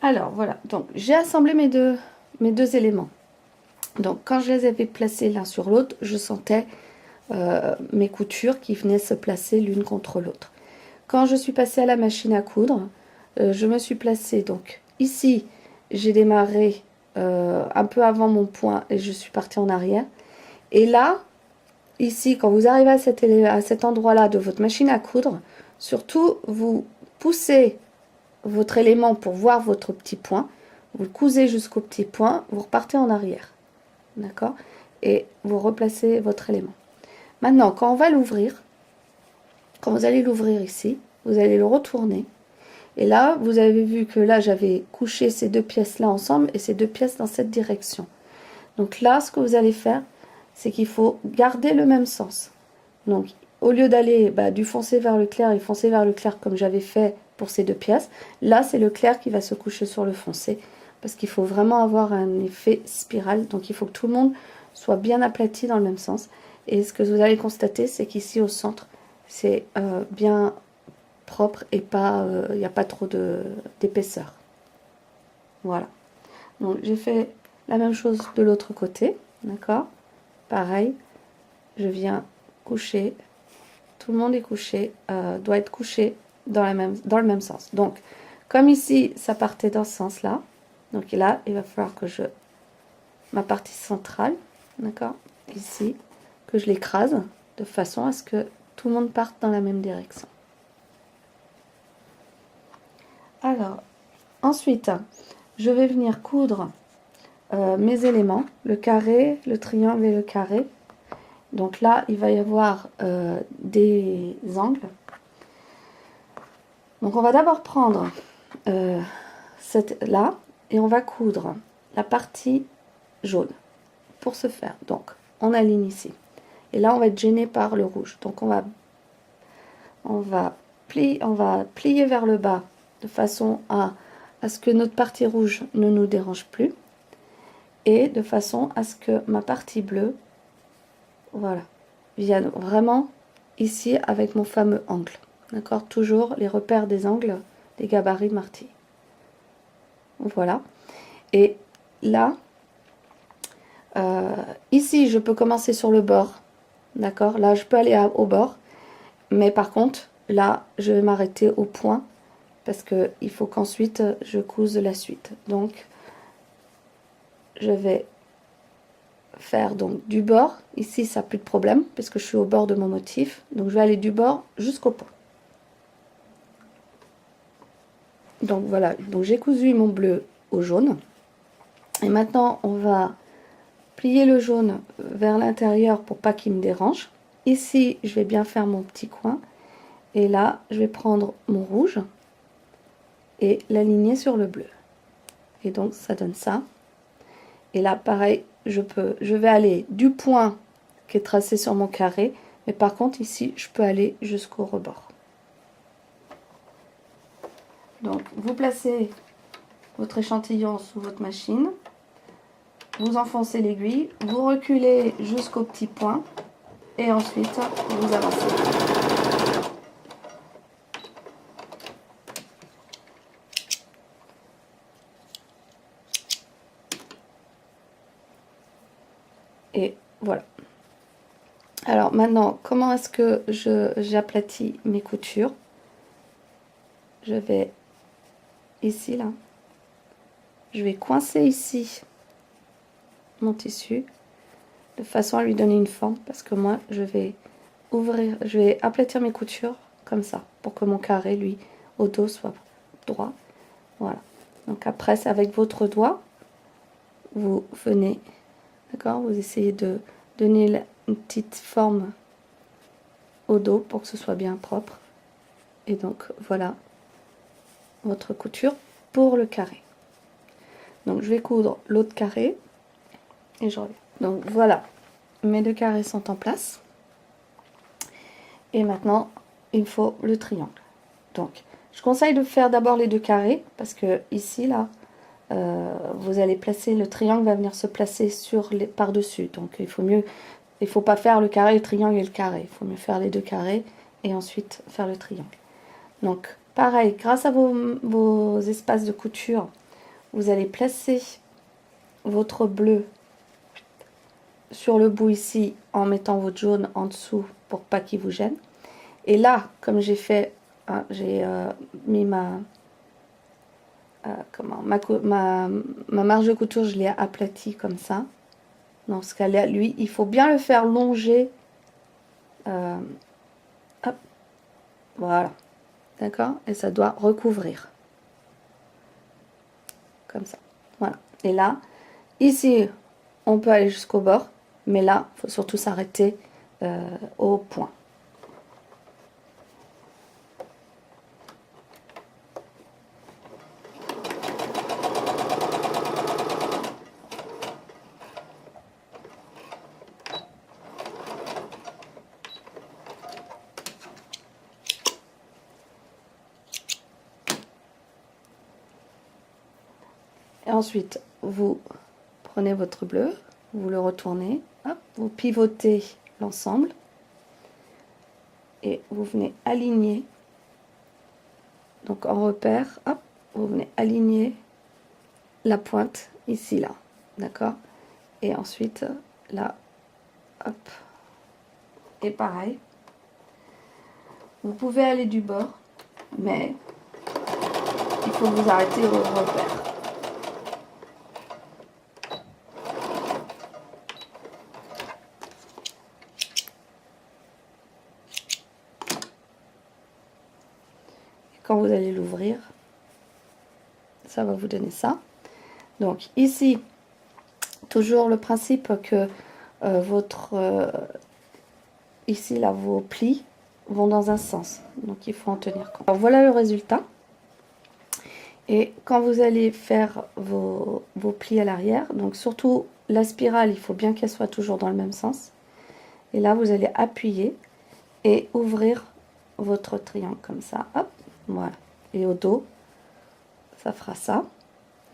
Alors voilà, donc j'ai assemblé mes deux éléments. Donc quand je les avais placés l'un sur l'autre, je sentais mes coutures qui venaient se placer l'une contre l'autre. Quand je suis passée à la machine à coudre, je me suis placée donc ici, j'ai démarré un peu avant mon point et je suis partie en arrière. Et là, ici, quand vous arrivez à cet endroit-là de votre machine à coudre, surtout vous poussez votre élément pour voir votre petit point, vous le cousez jusqu'au petit point, vous repartez en arrière, d'accord? Et vous replacez votre élément. Maintenant, quand on va l'ouvrir, quand vous allez l'ouvrir ici, vous allez le retourner. Et là, vous avez vu que là, j'avais couché ces deux pièces-là ensemble et ces deux pièces dans cette direction. Donc là, ce que vous allez faire, c'est qu'il faut garder le même sens. Donc, au lieu d'aller du foncé vers le clair et foncer vers le clair comme j'avais fait pour ces deux pièces, là, c'est le clair qui va se coucher sur le foncé. Parce qu'il faut vraiment avoir un effet spirale. Donc, il faut que tout le monde soit bien aplati dans le même sens. Et ce que vous allez constater, c'est qu'ici au centre, c'est bien propre et pas, il n'y a pas trop d'épaisseur. Voilà. Donc, j'ai fait la même chose de l'autre côté. D'accord? Pareil, je viens coucher. Tout le monde est couché, doit être couché dans le même sens. Donc, comme ici, ça partait dans ce sens-là, donc là, il va falloir que ma partie centrale, d'accord, ici, que je l'écrase de façon à ce que tout le monde parte dans la même direction. Alors, ensuite, je vais venir coudre mes éléments, le carré, le triangle et le carré. Donc là, il va y avoir des angles. Donc on va d'abord prendre cette-là et on va coudre la partie jaune pour ce faire. Donc on aligne ici. Et là, on va être gêné par le rouge. Donc on va plier vers le bas de façon à ce que notre partie rouge ne nous dérange plus. Et de façon à ce que ma partie bleue, voilà, vienne vraiment ici avec mon fameux angle. D'accord? Toujours les repères des angles, des gabarits de martilles. Voilà. Et là, ici, je peux commencer sur le bord. D'accord? Là, je peux aller au bord. Mais par contre, là, je vais m'arrêter au point. Parce qu'il faut qu'ensuite, je couse la suite. Donc, je vais faire donc du bord. Ici, ça n'a plus de problème. Puisque je suis au bord de mon motif. Donc, je vais aller du bord jusqu'au point. Donc, voilà. Donc, j'ai cousu mon bleu au jaune. Et maintenant, on va plier le jaune vers l'intérieur pour pas qu'il me dérange. Ici, je vais bien faire mon petit coin. Et là, je vais prendre mon rouge et l'aligner sur le bleu. Et donc, ça donne ça. Et là, pareil, je vais aller du point qui est tracé sur mon carré. Mais par contre, ici, je peux aller jusqu'au rebord. Donc, vous placez votre échantillon sous votre machine. Vous enfoncez l'aiguille. Vous reculez jusqu'au petit point. Et ensuite, vous avancez. Et voilà. Alors maintenant, comment est-ce que j'aplatis mes coutures? Je vais ici, là. Je vais coincer ici mon tissu de façon à lui donner une forme. Parce que moi, je vais aplatir mes coutures comme ça. Pour que mon carré, lui, au dos, soit droit. Voilà. Donc après, c'est avec votre doigt. Vous venez, d'accord? Vous essayez de donner une petite forme au dos pour que ce soit bien propre. Et donc voilà votre couture pour le carré. Donc je vais coudre l'autre carré et je reviens. Donc voilà, mes deux carrés sont en place. Et maintenant, il faut le triangle. Donc je conseille de faire d'abord les deux carrés parce que ici là, vous allez placer le triangle va venir se placer par-dessus. Donc il faut pas faire le carré, le triangle et le carré. Il faut mieux faire les deux carrés et ensuite faire le triangle. Donc pareil, grâce à vos espaces de couture, vous allez placer votre bleu sur le bout ici en mettant votre jaune en dessous pour pas qu'il vous gêne. Et là, comme j'ai fait, hein, j'ai mis ma marge de couture, je l'ai aplatie comme ça. Dans ce cas-là, lui, il faut bien le faire longer. Hop, voilà. D'accord? Et ça doit recouvrir. Comme ça. Voilà. Et là, ici, on peut aller jusqu'au bord. Mais là, il faut surtout s'arrêter au point. Et ensuite, vous prenez votre bleu, vous le retournez, hop, vous pivotez l'ensemble et vous venez aligner. Donc en repère, hop, vous venez aligner la pointe ici, là, d'accord? Et ensuite, là, hop, et pareil. Vous pouvez aller du bord, mais il faut vous arrêter au repère. Quand vous allez l'ouvrir, ça va vous donner ça. Donc ici, toujours le principe que ici là, vos plis vont dans un sens. Donc il faut en tenir compte. Alors, voilà le résultat. Et quand vous allez faire vos plis à l'arrière, donc surtout la spirale, il faut bien qu'elle soit toujours dans le même sens. Et là, vous allez appuyer et ouvrir votre triangle comme ça. Hop. Voilà. Et au dos, ça fera ça.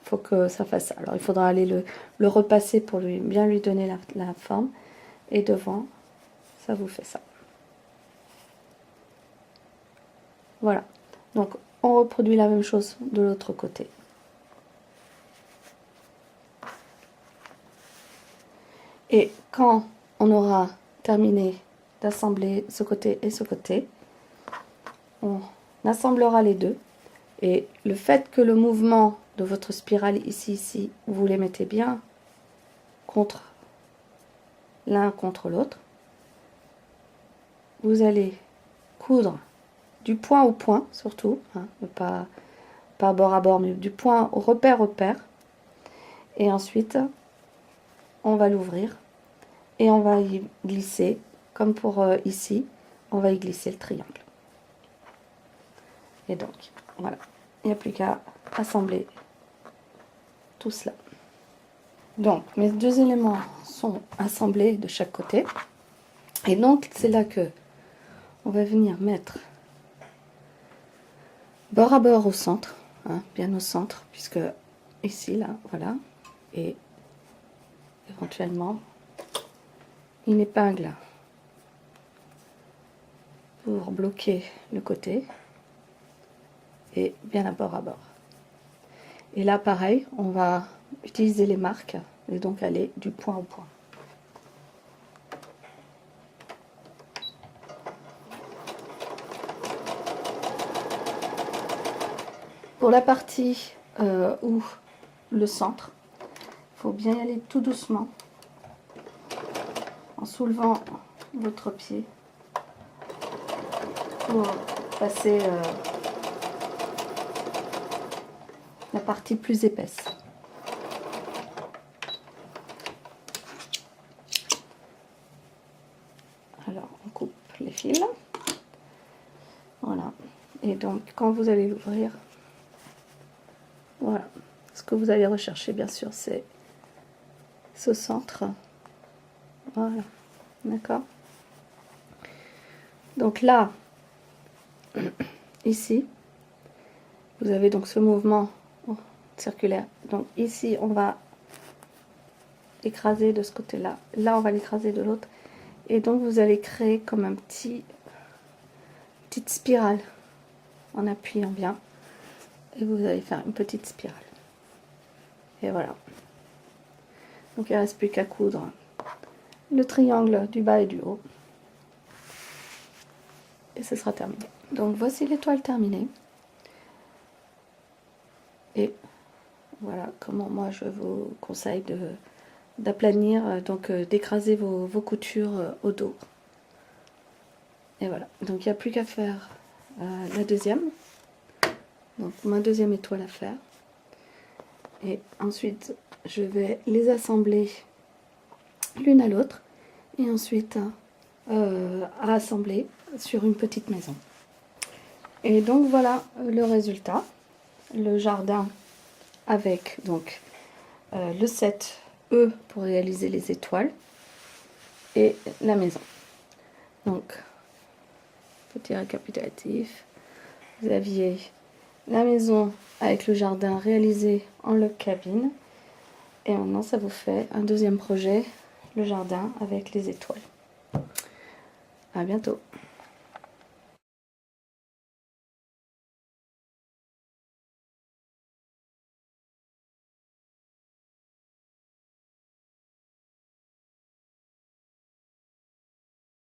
Il faut que ça fasse ça. Alors, il faudra aller le repasser pour bien lui donner la forme. Et devant, ça vous fait ça. Voilà. Donc, on reproduit la même chose de l'autre côté. Et quand on aura terminé d'assembler ce côté et ce côté, on assemblera les deux. Et le fait que le mouvement de votre spirale ici, vous les mettez bien l'un contre l'autre, vous allez coudre du point au point, surtout, hein, pas bord à bord, mais du point au repère. Et ensuite, on va l'ouvrir et on va y glisser, comme pour ici, on va y glisser le triangle. Et donc, voilà, il n'y a plus qu'à assembler tout cela. Donc, mes deux éléments sont assemblés de chaque côté. Et donc, c'est là que on va venir mettre bord à bord au centre, hein, bien au centre, puisque ici, là, voilà, et éventuellement une épingle pour bloquer le côté, et bien à bord. Et là, pareil, on va utiliser les marques, et donc aller du point au point. Pour la partie où le centre, il faut bien y aller tout doucement en soulevant votre pied pour passer la partie plus épaisse. Alors on coupe les fils, voilà, et donc quand vous allez l'ouvrir, voilà, ce que vous allez rechercher bien sûr c'est ce centre, voilà, d'accord. Donc là, ici, vous avez donc ce mouvement circulaire. Donc ici, on va écraser de ce côté-là. Là, on va l'écraser de l'autre. Et donc, vous allez créer comme un petite spirale en appuyant bien. Et vous allez faire une petite spirale. Et voilà. Donc il ne reste plus qu'à coudre le triangle du bas et du haut. Et ce sera terminé. Donc voici l'étoile terminée. Et voilà comment moi je vous conseille d'aplanir, donc d'écraser vos coutures au dos. Et voilà, donc il n'y a plus qu'à faire la deuxième. Donc ma deuxième étoile à faire. Et ensuite, je vais les assembler l'une à l'autre. Et ensuite, rassembler sur une petite maison. Et donc voilà le résultat. Le jardin avec donc le set E pour réaliser les étoiles. Et la maison. Donc, petit récapitulatif. Vous aviez la maison avec le jardin réalisé en log cabine. Et maintenant, ça vous fait un deuxième projet, le jardin avec les étoiles. À bientôt.